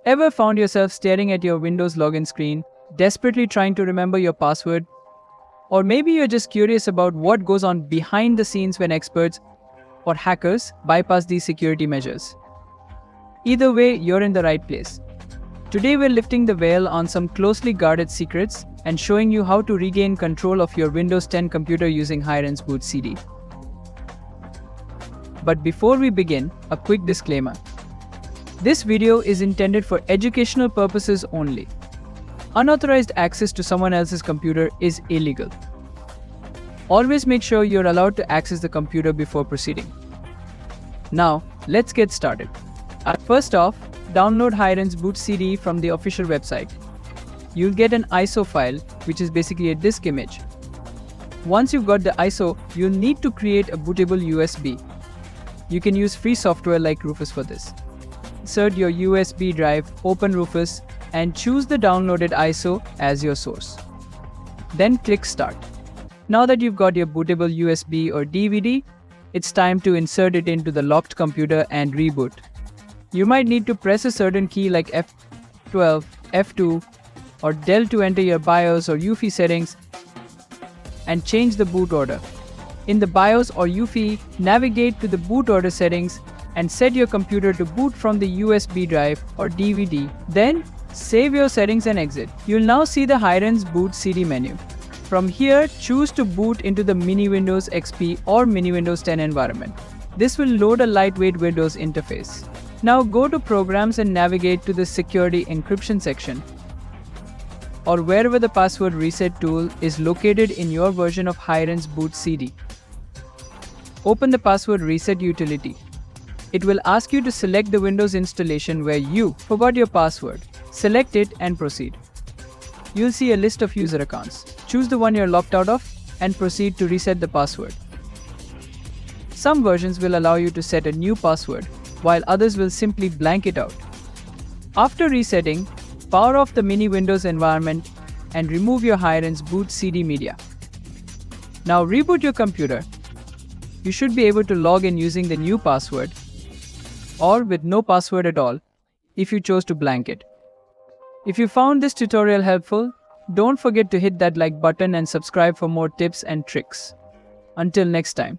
Ever found yourself staring at your Windows login screen, desperately trying to remember your password? Or maybe you're just curious about what goes on behind the scenes when experts or hackers bypass these security measures. Either way, you're in the right place. Today we're lifting the veil on some closely guarded secrets and showing you how to regain control of your Windows 10 computer using Hiren's boot CD. But before we begin, a quick disclaimer. This video is intended for educational purposes only. Unauthorized access to someone else's computer is illegal. Always make sure you're allowed to access the computer before proceeding. Now, let's get started. First off, download Hiren's boot CD from the official website. You'll get an ISO file, which is basically a disk image. Once you've got the ISO, you'll need to create a bootable USB. You can use free software like Rufus for this. Insert your USB drive, open Rufus, and choose the downloaded ISO as your source. Then click Start. Now that you've got your bootable USB or DVD, it's time to insert it into the locked computer and reboot. You might need to press a certain key like F12, F2, or Del to enter your BIOS or UEFI settings and change the boot order. In the BIOS or UEFI, navigate to the boot order settings and set your computer to boot from the USB drive or DVD. Then, save your settings and exit. You'll now see the Hiren's boot CD menu. From here, choose to boot into the Mini Windows XP or Mini Windows 10 environment. This will load a lightweight Windows interface. Now go to Programs and navigate to the Security Encryption section, or wherever the password reset tool is located in your version of Hiren's boot CD. Open the password reset utility. It will ask you to select the Windows installation where you forgot your password. Select it and proceed. You'll see a list of user accounts. Choose the one you're locked out of and proceed to reset the password. Some versions will allow you to set a new password, while others will simply blank it out. After resetting, power off the Mini Windows environment and remove your Hiren's boot CD media. Now reboot your computer. You should be able to log in using the new password, or with no password at all, if you chose to blank it. If you found this tutorial helpful, don't forget to hit that like button and subscribe for more tips and tricks. Until next time.